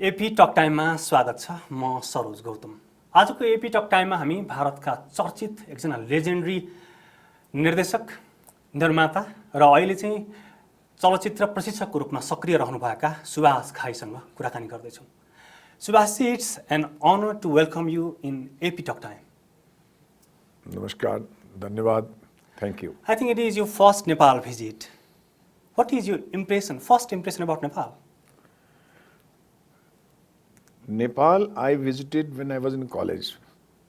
AP टक टाइममा स्वागत छ। म सरोज गौतम। आजको एपी टक टाइममा हामी भारतका चर्चित एकजना लेजेन्डरी निर्देशक, निर्माता र अहिले चाहिँ चलचित्र प्रशिक्षकको रूपमा सक्रिय रहनुभएका सुभाष घाईसँग कुराकानी गर्दैछौँ। Subhash, it's an honour to welcome you in AP talk time. नमस्कार, धन्यवाद, thank you. I think it is your first Nepal visit. What is your impression, first impression about Nepal? Nepal, I visited when I was in college,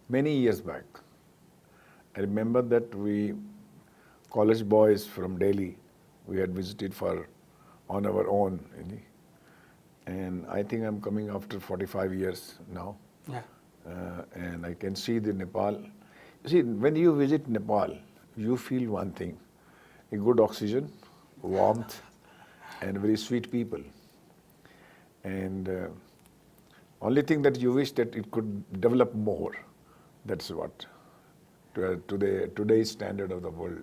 many years back. I remember that we, college boys from Delhi, we had visited on our own. And I think I'm coming after 45 years now. Yeah. And I can see the Nepal. You see, when you visit Nepal, you feel one thing, a good oxygen, warmth, and very sweet people. And only thing that you wish that it could develop more. That's what, today's standard of the world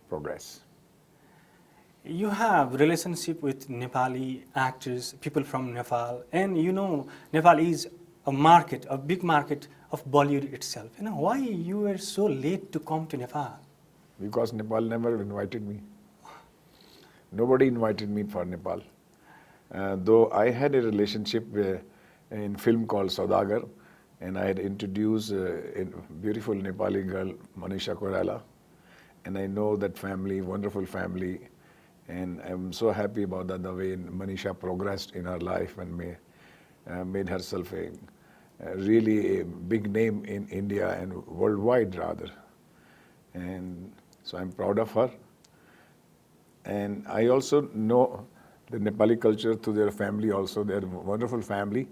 progress. You have relationship with Nepali actors, people from Nepal, and you know Nepal is a market, a big market of Bollywood itself. You know, why you were so late to come to Nepal? Because Nepal never invited me. Nobody invited me for Nepal. Though I had a relationship in film called Saudagar, and I had introduced a beautiful Nepali girl, Manisha Koirala, and I know that family, wonderful family, and I'm so happy about that, the way Manisha progressed in her life and made herself really a big name in India and worldwide rather. And so I'm proud of her. And I also know the Nepali culture through their family also. They're a wonderful family.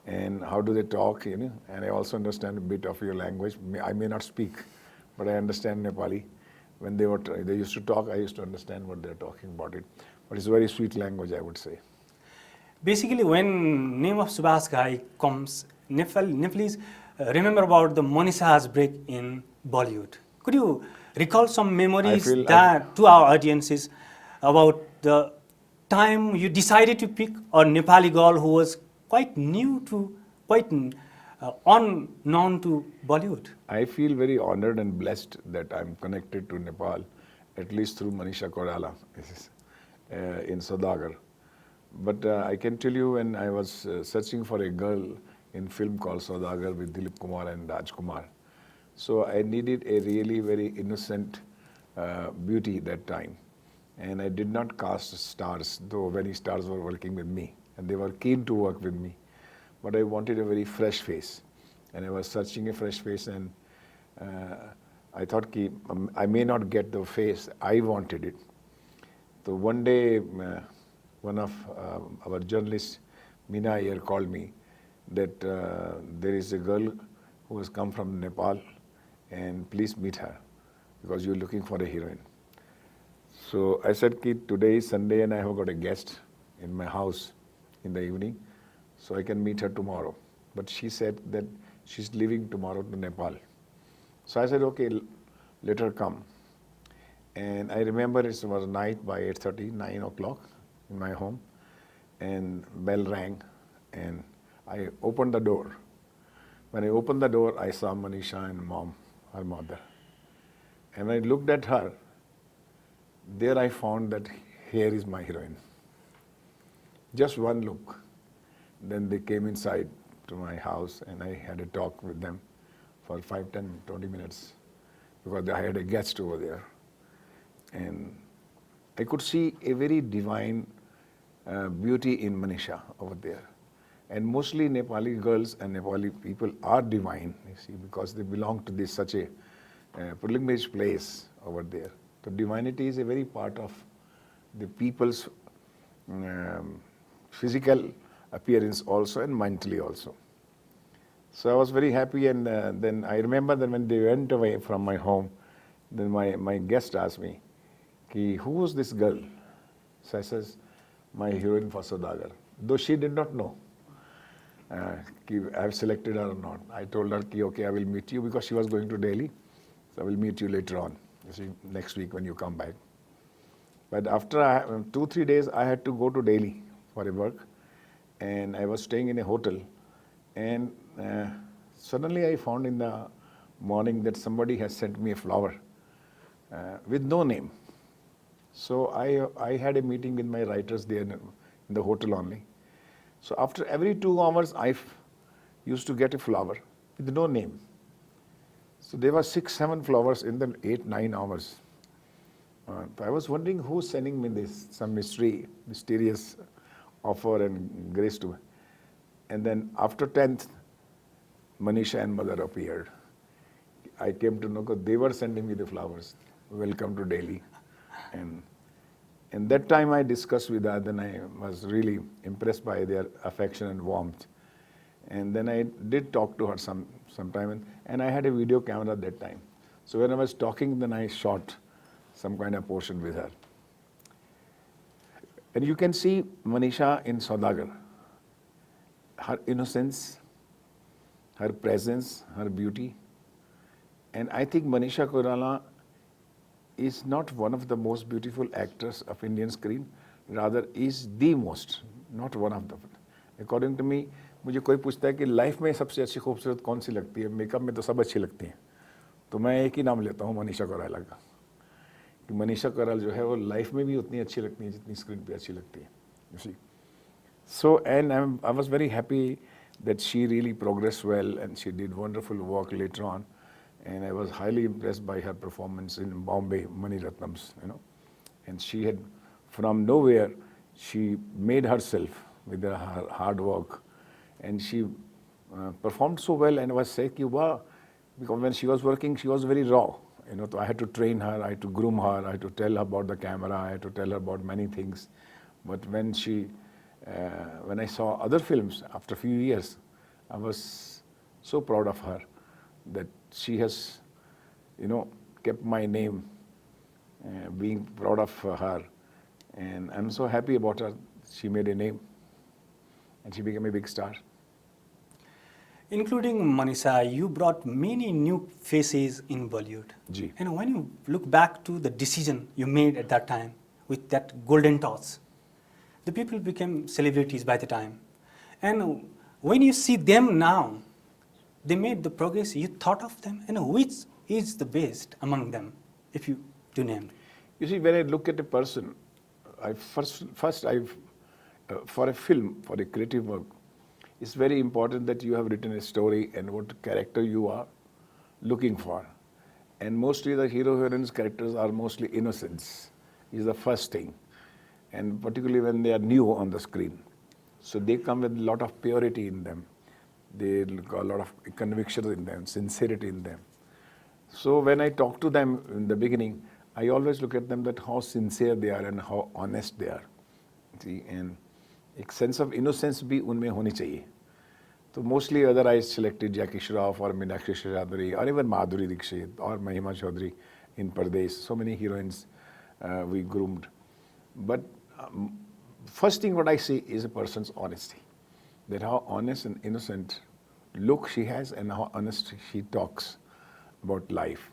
And how do they talk, you know? And I also understand a bit of your language. I may not speak, but I understand Nepali. When they used to talk, I used to understand what they're talking about it. But it's a very sweet language, I would say. Basically, when name of Subhash Ghai comes, Nepalese remember about the Manisha's break in Bollywood. Could you recall some memories to our audiences about the time you decided to pick a Nepali girl who was quite unknown to Bollywood? I feel very honored and blessed that I'm connected to Nepal, at least through Manisha Koirala in Saudagar. But I can tell you, when I was searching for a girl in film called Saudagar with Dilip Kumar and Rajkumar, so I needed a really very innocent beauty that time. And I did not cast stars, though many stars were working with me, and they were keen to work with me. But I wanted a very fresh face. And I was searching a fresh face, and I thought I may not get the face I wanted it. So one day, one of our journalists, Meena Iyer, called me that there is a girl who has come from Nepal, and please meet her because you're looking for a heroine. So I said, today is Sunday and I have got a guest in my house in the evening, so I can meet her tomorrow. But she said that she's leaving tomorrow to Nepal. So I said, okay, let her come. And I remember it was night by 8:30, 9 o'clock in my home, and bell rang, and I opened the door. When I opened the door, I saw Manisha and mom, her mother. And when I looked at her, there I found that here is my heroine. Just one look. Then they came inside to my house, and I had a talk with them for 5, 10, 20 minutes because I had a guest over there. And I could see a very divine beauty in Manisha over there. And mostly Nepali girls and Nepali people are divine, you see, because they belong to such a pilgrimage place over there. The divinity is a very part of the people's physical appearance also and mentally also. So I was very happy, and then I remember that when they went away from my home, then my guest asked me, who was this girl? So I says, my heroine for Saudagar. Though she did not know I have selected her or not. I told her, okay, I will meet you, because she was going to Delhi. So I will meet you later on, you see, next week when you come back. But after 2-3 days, I had to go to Delhi for a work. and I was staying in a hotel, and suddenly I found in the morning that somebody has sent me a flower with no name. So I had a meeting with my writers there in the hotel only. So after every 2 hours, I used to get a flower with no name. So there were 6, 7 flowers in the 8, 9 hours. I was wondering who's sending me this, some mysterious offer and grace to me. And then after 10th, Manisha and mother appeared. I came to know that they were sending me the flowers. Welcome to Delhi. And that time I discussed with her, then I was really impressed by their affection and warmth. And then I did talk to her sometime, and I had a video camera at that time. So when I was talking, then I shot some kind of portion with her. And you can see Manisha in Saudagar. Her innocence, her presence, her beauty. And I think Manisha Koirala is not one of the most beautiful actors of Indian screen, rather is the most, not one of them. According to me, मुझे कोई पूछता है कि life में सबसे अच्छी खूबसूरत कौन सी लगती है, मेकअप में तो सब अच्छी लगती हैं, तो मैं एक ही नाम लेता हूँ, मनीषा कोइराला का, कि मनीषा कोइराला जो है वो लाइफ में भी उतनी अच्छी लगती है जितनी स्क्रीन पे अच्छी लगती है. You see. So, and I was very happy that she really progressed well and she did wonderful work later on. And I was highly impressed by her performance in Bombay Mani Ratnams, you know. And she had, from nowhere, she made herself with her hard work, and she performed so well. And I was saying, wow, because when she was working, she was very raw, you know. So I had to train her, I had to groom her, I had to tell her about the camera, I had to tell her about many things. But when when I saw other films after a few years, I was so proud of her that she has, you know, kept my name, being proud of her. And I'm so happy about her. She made a name and she became a big star. Including Manisha, you brought many new faces in Bollywood. Ji. And when you look back to the decision you made at that time with that golden toss, the people became celebrities by the time. And when you see them now, they made the progress you thought of them, and which is the best among them, if you do name? You see, when I look at a person, for a film, for a creative work, it's very important that you have written a story and what character you are looking for. And mostly the hero-heroine's characters are mostly innocents, is the first thing. And particularly when they are new on the screen. So they come with a lot of purity in them. They got a lot of conviction in them, sincerity in them. So when I talk to them in the beginning, I always look at them that how sincere they are and how honest they are. See, and a sense of innocence bhi unme honi chahiye. So mostly other I selected Jackie Shroff or Meenakshi Seshadri or even Madhuri Dixit or Mahima Chaudhary in Pardesh. So many heroines we groomed. But first thing what I see is a person's honesty. That how honest and innocent look she has and how honest she talks about life.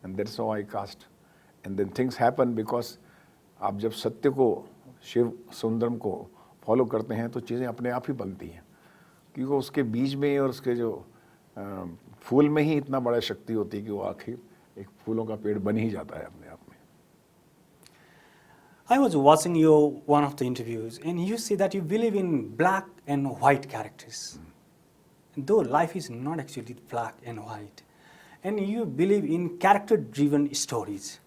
And that's how I cast. And then things happen because आप जब सत्य को, शिव सुंदरम को follow करते हैं तो चीज़ें अपने आप ही बनती हैं, क्योंकि उसके बीज में और उसके जो फूल में ही इतना बड़ा शक्ति होती है कि वो आखिर एक फूलों का पेड़ बन ही जाता है अपने आप में. I was watching your one of the interviews, and you say that you believe in black and white characters. Though life is not actually black and white. And you believe in character-driven stories.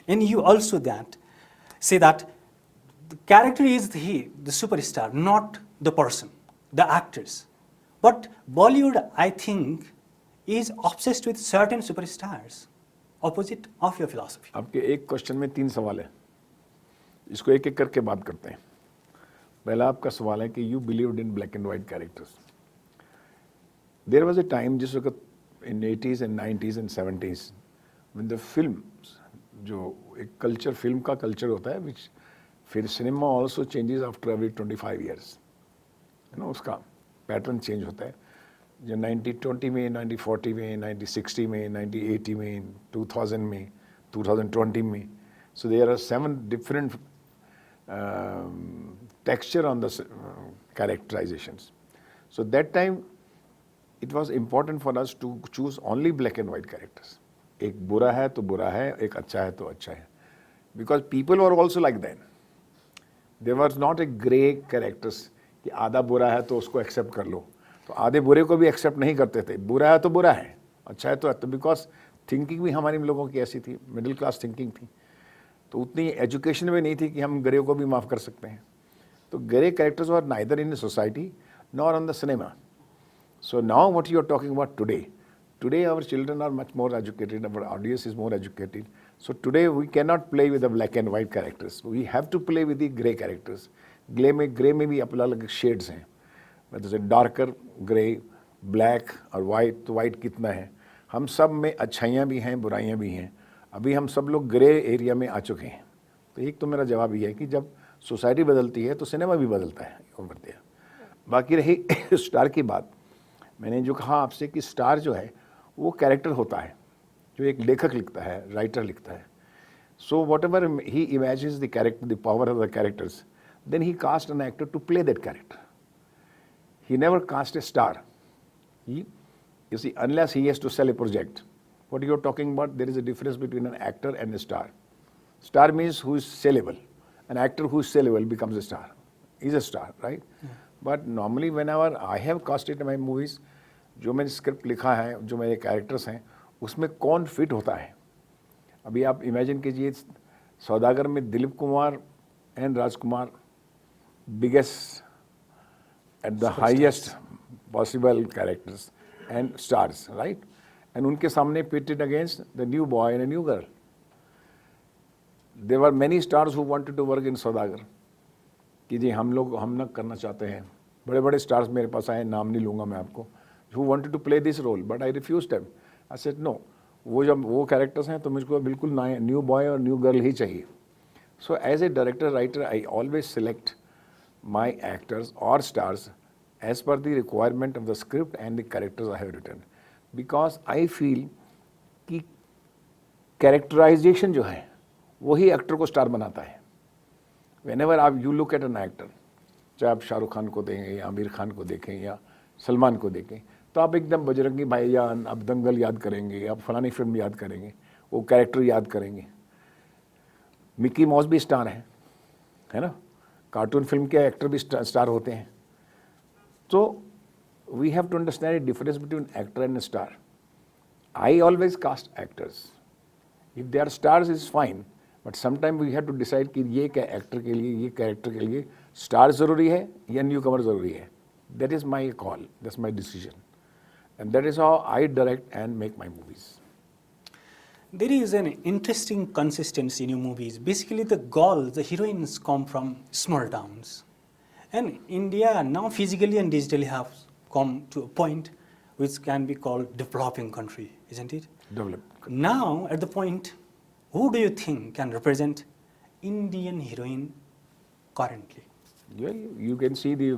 And you also say that the character is the superstar, not the person, the actors. But Bollywood, I think, is obsessed with certain superstars, opposite of your philosophy. आपके एक question में 3 सवाल है, इसको एक एक करके बात करते हैं. पहला आपका सवाल है कि you believed in black and white characters. There was a time जिस वक्त in 80s and 90s and 70s when the films, जो एक कल्चर, फिल्म का कल्चर होता है, विच फिर cinema also changes after every 25 years, है ना, उसका पैटर्न चेंज होता है. जो 1920 में, 1940 में, 1960 में, 1980 में, 2000 में, 2020 में. So there are 7 different texture on the characterizations. So that time, it was important for us to choose only black and white characters. एक बुरा है तो बुरा है, एक अच्छा है तो अच्छा है. Because people were also like that. There was not a grey characters कि आधा बुरा है तो उसको accept कर लो. तो आधे बुरे को भी accept नहीं करते थे. बुरा है तो बुरा है, अच्छा है तो अच्छा. Because thinking भी हमारी लोगों की ऐसी थी, middle class thinking थी. तो उतनी एजुकेशन भी नहीं थी कि हम ग्रे को भी माफ़ कर सकते हैं. तो grey characters were neither in society nor on the cinema. So now what you are talking about today our children are much more educated, our audience is more educated. So today we cannot play with the black and white characters. We have to play with the grey characters. Grey में भी अपना अलग shades हैं. मतलब जैसे darker grey, black और white. तो white कितना है? हम सब में अच्छाइयाँ भी हैं, बुराइयाँ भी हैं. अभी हम सब लोग ग्रे एरिया में आ चुके हैं. तो एक तो मेरा जवाब ये है कि जब सोसाइटी बदलती है तो सिनेमा भी बदलता है. बाकी रही स्टार की बात, मैंने जो कहा आपसे कि स्टार जो है वो कैरेक्टर होता है जो एक लेखक लिखता है, राइटर लिखता है. So whatever he imagines the character, the power of the characters, then he cast an actor to play that character. He never cast a star. You see, unless he has to sell a project. What you're talking about, there is a difference between an actor and a star. Star means who is sellable. An actor who is sellable becomes a star. He's a star, right? Yeah. But normally whenever I have casted my movies, जो मैंने script लिखा है, जो मेरे characters हैं, उसमें कौन fit होता है. अभी आप इमेजिन कीजिए, सौदागर में Dilip Kumar and Rajkumar, biggest at the highest possible characters and stars, right? And उनके सामने pitted against the new boy and a new girl. There were many stars who wanted to work in सौदागर कि जी हम ना करना चाहते हैं. बड़े बड़े stars मेरे पास आए, नाम नहीं लूँगा मैं आपको, who wanted to play this role, but I refused them. I said no. वो जब वो characters हैं तो मुझको बिल्कुल new boy और new girl ही चाहिए. So as a director writer, I always select my actors or stars as per the requirement of the script and the characters I have written, because I feel कि characterization जो है वही actor को star बनाता है. Whenever you look at an actor, चाहे आप शाहरुख खान को देखें या आमिर खान को देखें या सलमान को देखें, तो आप एकदम बजरंगी भाईजान, आप दंगल याद करेंगे, आप फलानी फिल्म याद करेंगे, वो कैरेक्टर याद करेंगे. मिकी माउस भी स्टार है ना? कार्टून फिल्म के एक्टर भी स्टार होते हैं. So we have to understand the difference between actor and a star. I always cast actors. If they are stars, it's fine. But sometimes we have to decide कि ये क्या actor के लिए, ये character के लिए star ज़रूरी है या newcomer ज़रूरी है. That is my call. That's my decision. And that is how I direct and make my movies. There is an interesting consistency in your movies. Basically, the girls, the heroines come from small towns. And India now physically and digitally have come to a point which can be called developing country, isn't it? Developed. Now, at the point, who do you think can represent Indian heroine currently? Well, you can see the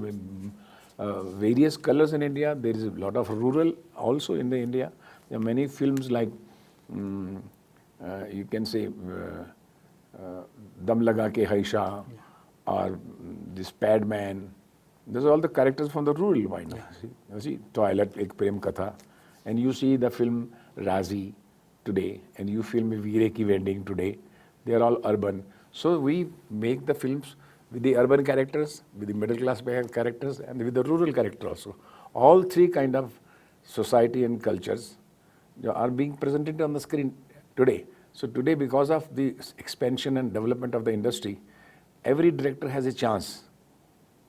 various colors in India. There is a lot of rural also in the India. There are many films like, you can say, Dam Laga Ke Haisha, or this Padman. These are all the characters from the rural mind. Yeah. You see, Twilight, ek prem katha, and you see the film Razi today, and you film Veere Ki Wedding today. They are all urban. So we make the films with the urban characters, with the middle class characters, and with the rural character also. All three kind of society and cultures are being presented on the screen today. So today, because of the expansion and development of the industry, every director has a chance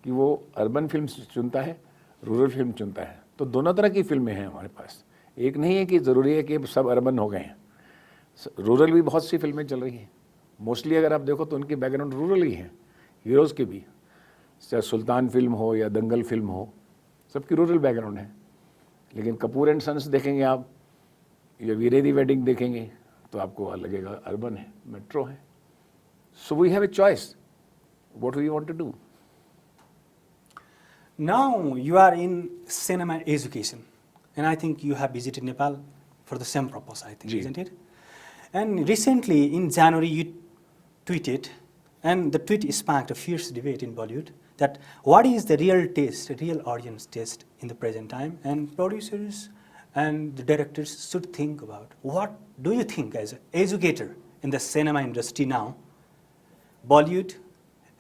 कि वो urban film चुनता है, rural film चुनता है. तो दोनों तरह की फिल्में हैं हमारे पास. एक नहीं है कि ज़रूरी है कि सब अर्बन हो गए हैं. रूरल भी बहुत सी फिल्में चल रही हैं. मोस्टली अगर आप देखो तो उनकी बैकग्राउंड रूरल ही है, हीरोज़ की भी. चाहे सुल्तान फिल्म हो या दंगल फिल्म हो, सबकी रूरल बैकग्राउंड है. लेकिन कपूर एंड सन्स देखेंगे आप या वीरे दी वेडिंग देखेंगे तो आपको लगेगा अर्बन है, मेट्रो है. So we have a choice what we want to do. Now you are in cinema education, and I think you have visited Nepal for the same purpose, I think, isn't it? And recently in January you tweeted And the tweet sparked a fierce debate in Bollywood that what is the real taste, real audience taste in the present time, and producers and the directors should think about what do you think as an educator in the cinema industry now, Bollywood,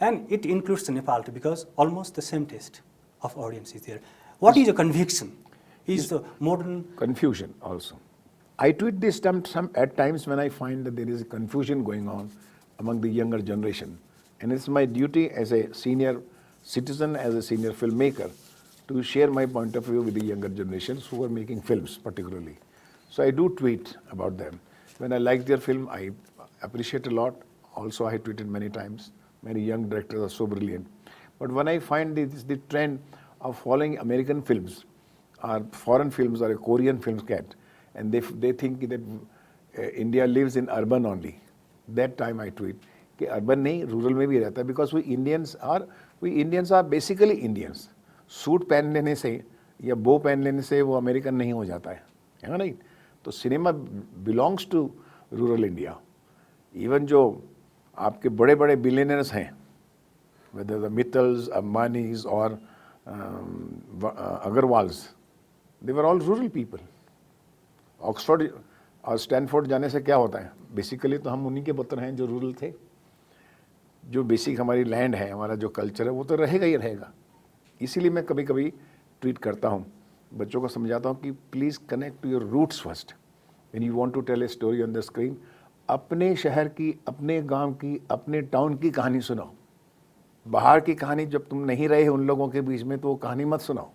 and it includes the Nepal too, because almost the same taste of audience is there. What is your conviction? Is the modern confusion also. I tweet this at times when I find that there is a confusion going on among the younger generation. And it's my duty as a senior citizen, as a senior filmmaker, to share my point of view with the younger generations who are making films particularly. So I do tweet about them. When I like their film, I appreciate a lot. Also, I tweeted many times. Many young directors are so brilliant. But when I find the trend of following American films, or foreign films, or a Korean films and they think that India lives in urban only. That time I tweet कि urban नहीं, rural में भी रहता है, because we Indians are basically Indians. Suit पहन लेने से या बो पहन लेने से वो अमेरिकन नहीं हो जाता है ना नहीं? तो cinema belongs to rural India. Even जो आपके बड़े बड़े बिलियनर्स हैं, whether the Mittals, Ambanis or Agarwals, they were all rural people. Oxford और स्टैनफोर्ड जाने से क्या होता है? बेसिकली तो हम उन्हीं के पुत्र हैं जो रूरल थे. जो बेसिक हमारी लैंड है, हमारा जो कल्चर है, वो तो रहेगा ही रहेगा. इसीलिए मैं कभी कभी ट्वीट करता हूँ, बच्चों को समझाता हूँ कि please connect to your roots first when you want to tell a story on the screen. अपने शहर की, अपने गांव की, अपने टाउन की कहानी सुनाओ. बाहर की कहानी जब तुम नहीं रहे उन लोगों के बीच में तो वो कहानी मत सुनाओ.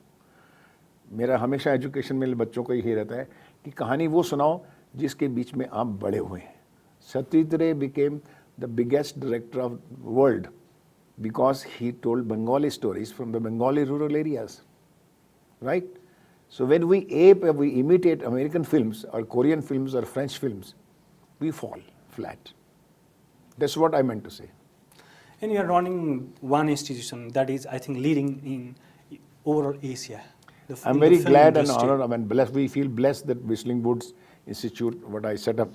मेरा हमेशा एजुकेशन में बच्चों को यही रहता है कि कहानी वो सुनाओ जिसके बीच में आप बड़े हुए हैं. सत्यजीत रे became the biggest director of the world because he told Bengali stories from the Bengali rural areas, right? So when we imitate American films or Korean films or French films, we fall flat. That's what I meant to say. And you are running one institution that is, I think, leading in overall Asia. I'm very glad and honored and blessed. We feel blessed that Whistling Woods Institute, what I set up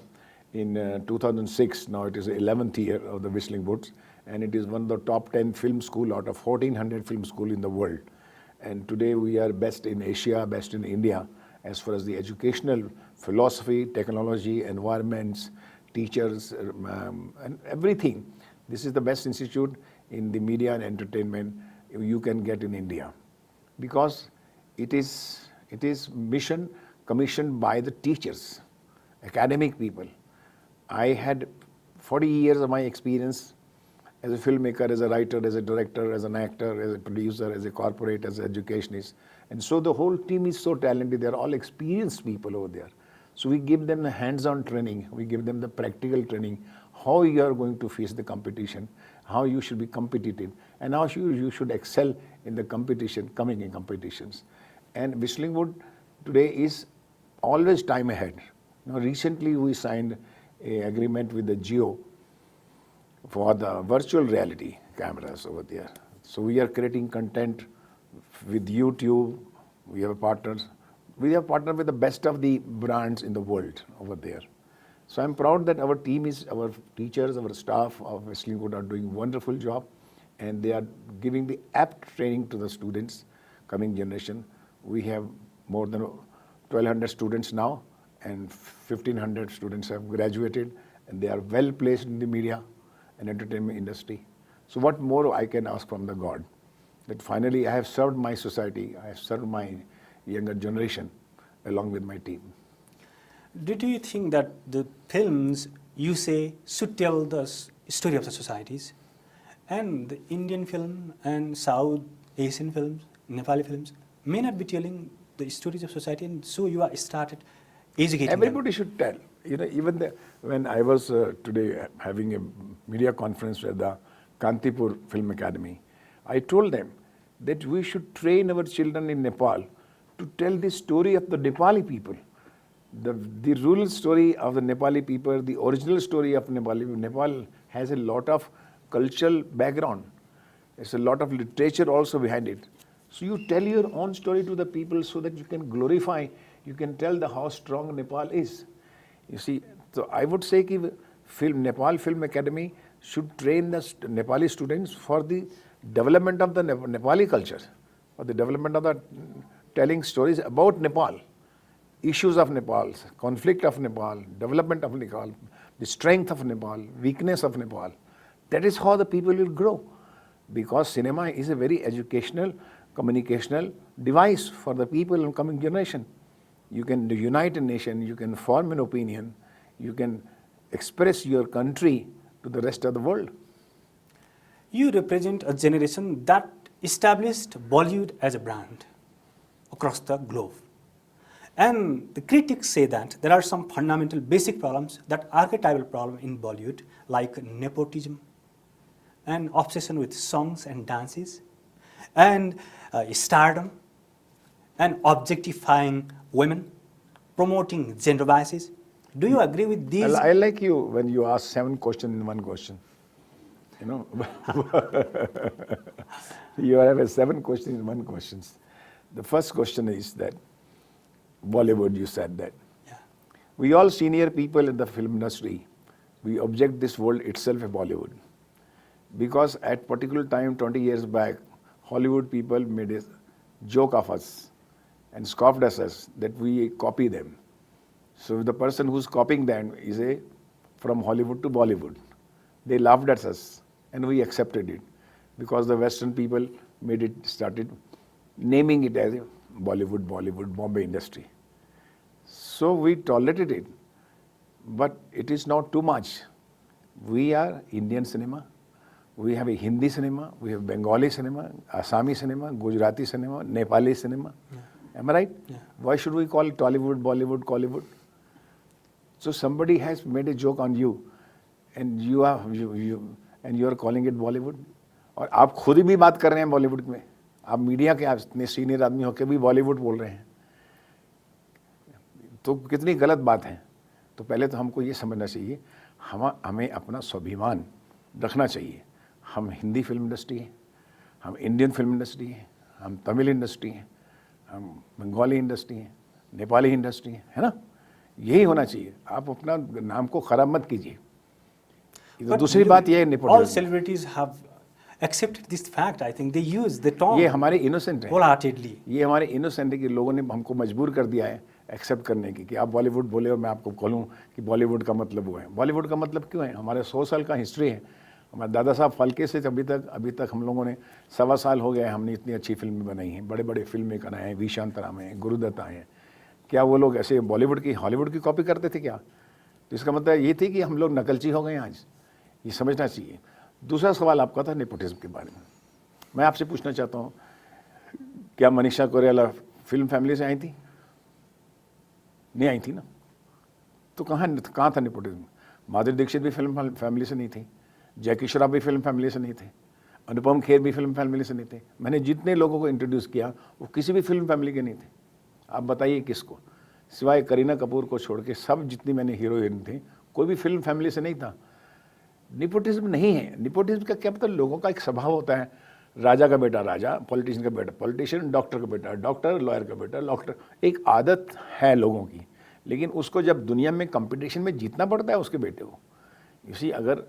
in 2006, now it is the 11th year of the Whistling Woods, and it is one of the top 10 film school out of 1400 film school in the world. And today we are best in Asia, best in India, as far as the educational philosophy, technology, environments, teachers, and everything. This is the best institute in the media and entertainment you can get in India, because it is mission commissioned by the teachers, academic people. I had 40 years of my experience as a filmmaker, as a writer, as a director, as an actor, as a producer, as a corporate, as an educationist. And so the whole team is so talented. They're all experienced people over there. So we give them the hands-on training. We give them the practical training, how you are going to face the competition, how you should be competitive, and how you should excel in the competition, coming in competitions. And Whistling Wood today is always time ahead. Now, recently we signed an agreement with the Jio for the virtual reality cameras over there. So we are creating content with YouTube. We have partners. We have partnered with the best of the brands in the world over there. So I'm proud that our team is, our teachers, our staff of Whistling Wood are doing a wonderful job, and they are giving the apt training to the students, coming generation. We have more than 1,200 students now, and 1,500 students have graduated, and they are well placed in the media and entertainment industry. So what more I can ask from the God? That finally I have served my society, I have served my younger generation along with my team. Do you think that the films you say should tell the story of the societies, and the Indian film and South Asian films, Nepali films may not be telling the stories of society, and so you are started educating Everybody them? should tell. You know, even when I was today having a media conference with the Kantipur Film Academy, I told them that we should train our children in Nepal to tell the story of the Nepali people. The rural story of the Nepali people, the original story of Nepali. Nepal has a lot of cultural background. There's a lot of literature also behind it. So you tell your own story to the people so that you can glorify, you can tell how strong Nepal is. You see, so I would say that Nepal Film Academy, should train the Nepali students for the development of the Nepali culture, for the development of the telling stories about Nepal, issues of Nepal, conflict of Nepal, development of Nepal, the strength of Nepal, weakness of Nepal. That is how the people will grow, because cinema is a very educational, communicational device for the people in coming generation. You can unite a nation, you can form an opinion, you can express your country to the rest of the world. You represent a generation that established Bollywood as a brand across the globe. And the critics say that there are some fundamental basic problems, that archetypal problem in Bollywood, like nepotism and obsession with songs and dances and stardom and objectifying women, promoting gender biases. Do you agree with these? I like you when you ask 7 questions in one question. You know, you have 7 questions in one question. The first question is that Bollywood, you said that. Yeah. We all senior people in the film industry, we object this world itself a Bollywood. Because at particular time, 20 years back, Hollywood people made a joke of us and scoffed at us that we copy them. So the person who's copying them is from Hollywood to Bollywood. They laughed at us and we accepted it because the Western people started naming it as a Bollywood, Bombay industry. So we tolerated it, but it is not too much. We are Indian cinema. We have a Hindi cinema, we have Bengali cinema, Assami cinema, Gujarati cinema, Nepali cinema. Yeah. Am I right? Yeah. Why should we call it Tollywood, Bollywood, Collywood? So somebody has made a joke on you, and you are calling it Bollywood. और आप खुद भी बात कर रहे हैं बॉलीवुड में, आप मीडिया के इतने सीनियर आदमी होकर भी बॉलीवुड बोल रहे हैं, तो कितनी गलत बात है। तो पहले तो हमको ये समझना चाहिए, हमें अपना स्वाभिमान रखना चाहिए। हम हिंदी फिल्म इंडस्ट्री हैं, हम इंडियन फिल्म इंडस्ट्री हैं, हम तमिल इंडस्ट्री हैं, हम बंगाली इंडस्ट्री हैं, नेपाली इंडस्ट्री है ना? यही होना चाहिए। आप अपना नाम को खराब मत कीजिए। तो दूसरी बात ये है, all celebrities have accepted this fact. I think they use the term. ये हमारे इनोसेंट है, wholeheartedly. ये हमारे इनोसेंट है कि लोगों ने हमको मजबूर कर दिया है एक्सेप्ट करने की कि आप बॉलीवुड बोले और मैं आपको बोलूँ कि बॉलीवुड का मतलब वो है। बॉलीवुड का मतलब क्यों है? हमारे 100 साल का हिस्ट्री है। हमारे दादा साहब फाल्के से अभी तक हम लोगों ने 1.25 साल हो गए, हमने इतनी अच्छी फिल्में बनाई हैं, बड़े बड़े फिल्म मेकर आए हैं, वी शांताराम हैं, गुरुदत्त आए हैं। क्या वो लोग ऐसे बॉलीवुड की हॉलीवुड की कॉपी करते थे क्या? तो इसका मतलब ये थी कि हम लोग नकलची हो गए आज, ये समझना चाहिए। दूसरा सवाल आपका था नेपोटिज्म के बारे में। मैं आपसे पूछना चाहता हूँ, क्या मनीषा कोइराला फिल्म फैमिली से आई थी? नहीं आई थी ना। तो कहाँ था नेपोटिज्म? माधुरी दीक्षित भी फिल्म फैमिली से नहीं थी, जैकी श्रॉफ भी फिल्म फैमिली से नहीं थे, अनुपम खेर भी फिल्म फैमिली से नहीं थे। मैंने जितने लोगों को इंट्रोड्यूस किया वो किसी भी फिल्म फैमिली के नहीं थे। आप बताइए किसको? सिवाय करीना कपूर को छोड़ के सब जितनी मैंने हीरोइन थे, कोई भी फिल्म फैमिली से नहीं था। निपोटिज्म नहीं है। निपोटिज्म का क्या मतलब? लोगों का एक स्वभाव होता है, राजा का बेटा राजा, पॉलिटिशियन का बेटा पॉलिटिशियन, डॉक्टर का बेटा डॉक्टर, लॉयर का बेटा डॉक्टर। एक आदत है लोगों की, लेकिन उसको जब दुनिया में कंपटीशन में जीतना पड़ता है उसके बेटे को। इसी अगर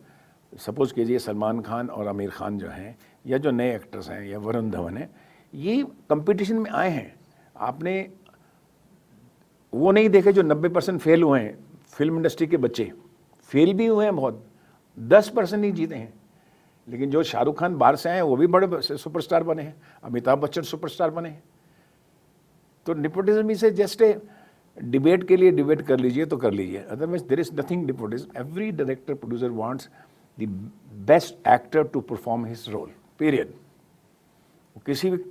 सपोज कीजिए सलमान खान और आमिर खान जो हैं, या जो नए एक्टर्स हैं, या वरुण धवन है, ये कंपटीशन में आए हैं। आपने वो नहीं देखे जो 90% फेल हुए हैं। फिल्म इंडस्ट्री के बच्चे फेल भी हुए हैं बहुत, 10% ही जीते हैं। लेकिन जो शाहरुख खान बाहर से आए हैं वो भी बड़े सुपरस्टार बने हैं, अमिताभ बच्चन सुपरस्टार बने हैं। तो नेपोटिज्म से जस्ट ए डिबेट के लिए डिबेट कर लीजिए तो कर लीजिए, otherwise there is nothing nepotism. Every director producer wants the best actor to perform his role, period.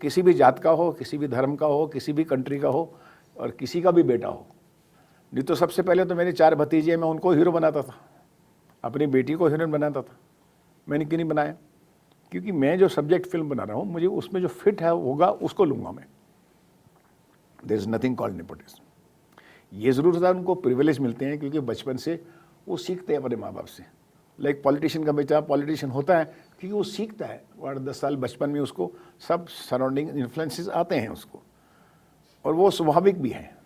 किसी भी जात का हो, किसी भी धर्म का हो, किसी भी कंट्री का हो, और किसी का भी बेटा हो। नहीं तो सबसे पहले तो मेरे 4 भतीजे, मैं उनको हीरो बनाता था, अपनी बेटी को हीरोइन बनाता था। मैंने क्यों नहीं बनाया? क्योंकि मैं जो सब्जेक्ट फिल्म बना रहा हूँ, मुझे उसमें जो फिट है होगा उसको लूँगा मैं। There is nothing called nepotism. ये ज़रूर होता है उनको प्रिविलेज मिलते हैं, क्योंकि बचपन से वो सीखते हैं अपने माँ बाप से। लाइक पॉलिटिशियन का बेटा पॉलिटिशियन होता है क्योंकि वो सीखता है, 8-10 साल बचपन में उसको सब सराउंडिंग इन्फ्लुएंसेस आते हैं उसको, और वो स्वाभाविक भी है।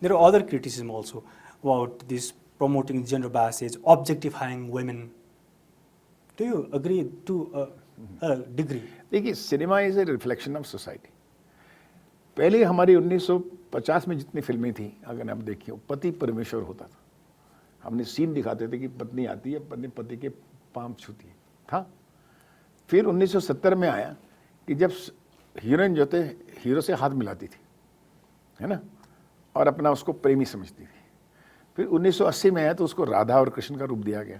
There are other criticism also about this promoting gender biases, objectifying women. Do you agree to a degree? देखिए, cinema is a reflection of society. पहले हमारी 1950 में जितनी फिल्में थी, अगर आप देखिए, पति परमेश्वर होता था। हमने सीन दिखाते थे कि पत्नी आती है, पत्नी पति के पांव छूती है, था। फिर 1970 में आया कि जब हीरोइन जो थे हीरो से हाथ मिलाती थी, है ना, और अपना उसको प्रेमी समझती थी। फिर 1980 में आया तो उसको राधा और कृष्ण का रूप दिया गया।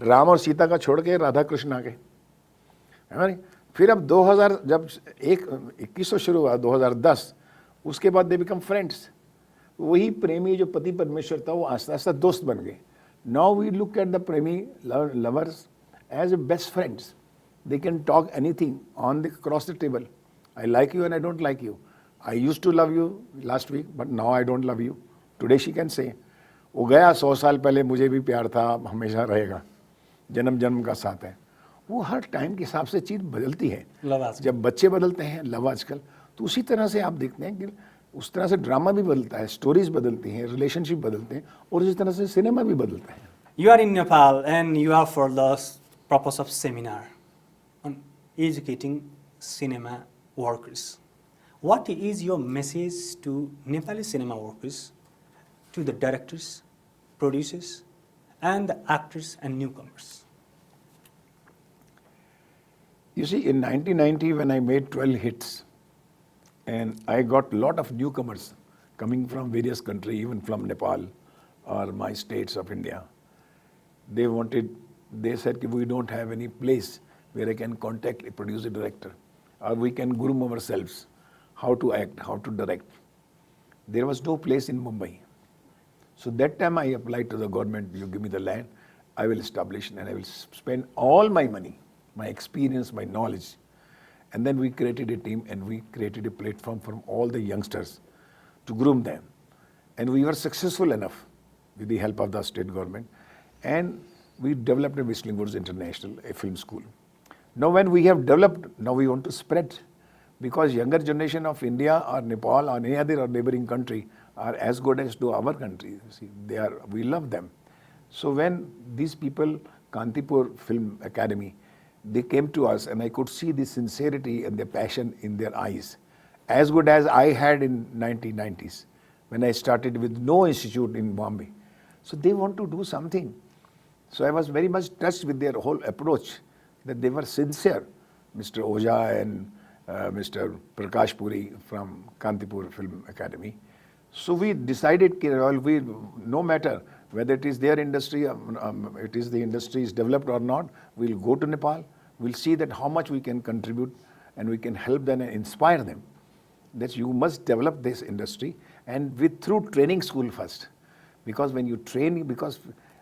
राम और सीता का छोड़ के राधा कृष्ण आ गए, है ना। फिर अब 2000 जब 2100 शुरू हुआ, 2010, उसके बाद दे बिकम फ्रेंड्स। वही प्रेमी जो पति परमेश्वर था वो आस्ता आस्ता दोस्त बन गए। नाउ वी लुक एट द प्रेमी lovers as a best friends. They can talk anything on the cross the table. I like you and I don't like you. I used to love you last week but now I don't love you. Today she can say वो गया 100 साल पहले, मुझे भी प्यार था, हमेशा रहेगा, जन्म जन्म का साथ है। वो हर टाइम के हिसाब से चीज़ बदलती है। जब बच्चे बदलते हैं, लव आजकल, तो उसी तरह से आप देखते हैं कि उस तरह से ड्रामा भी बदलता है, स्टोरीज बदलती हैं, रिलेशनशिप बदलते हैं, और उसी तरह से सिनेमा भी बदलता है। You are in Nepal and you are for the purpose of seminar on educating cinema workers. What is your message to Nepali cinema workers, to the directors, producers, and the actors and newcomers? You see, in 1990 when I made 12 hits, and I got a lot of newcomers coming from various countries, even from Nepal or my states of India. They said we don't have any place where I can contact a producer director, or we can groom ourselves how to act, how to direct. There was no place in Mumbai. So that time I applied to the government, you give me the land, I will establish and I will spend all my money, my experience, my knowledge. And then we created a team and we created a platform for all the youngsters to groom them. And we were successful enough with the help of the state government. And we developed a Whistling Woods International, a film school. Now when we have developed, now we want to spread, because younger generation of India or Nepal or any other neighboring country are as good as to our country. See, we love them. So when these people, Kantipur Film Academy, they came to us and I could see the sincerity and the passion in their eyes, as good as I had in 1990s when I started with no institute in Bombay. So they want to do something. So I was very much touched with their whole approach, that they were sincere. Mr. Oja and Mr. Prakash Puri from Kantipur Film Academy. So we decided, no matter whether it is their industry, it is the industry is developed or not, we'll go to Nepal, we'll see that how much we can contribute and we can help them and inspire them. That you must develop this industry, and through training school first. Because when you train, because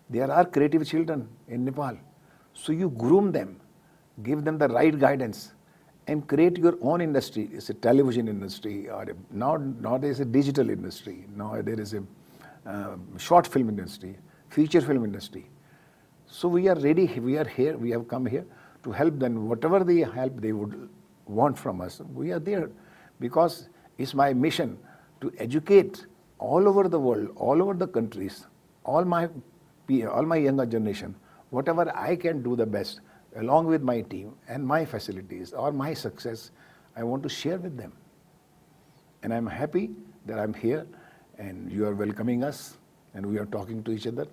there are creative children in Nepal, so you groom them, give them the right guidance, and create your own industry. It's a television industry, or nowadays a digital industry. Now there is a short film industry, feature film industry. So we are ready, we are here, we have come here to help them. Whatever the help they would want from us, we are there. Because it's my mission to educate all over the world, all over the countries, all my younger generation, whatever I can do the best, along with my team and my facilities or my success, I want to share with them. And I'm happy that I'm here and you are welcoming us and we are talking to each other.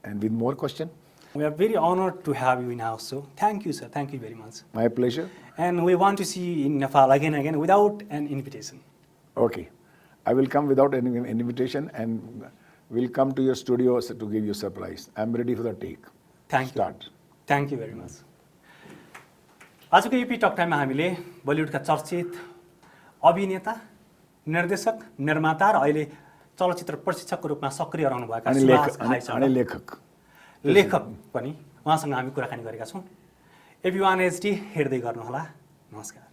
And with more questions? We are very honored to have you in our show. Thank you, sir. Thank you very much. My pleasure. And we want to see you in Nepal again and again without an invitation. Okay. I will come without any invitation and will come to your studio to give you a surprise. I'm ready for the take. Thank you. Start. Thank you very much. आजको AP टक टाइममा हामीले बलिउडका चर्चित अभिनेता, निर्देशक, निर्माता र अहिले चलचित्र प्रशिक्षकको रूपमा सक्रिय रहनुभएका सुभाष भाइसँग लेखक पनि उहाँसँग हामी कुराकानी गरेका छौँ। एभ्युवान एचडी हेर्दै गर्नुहोला। नमस्कार।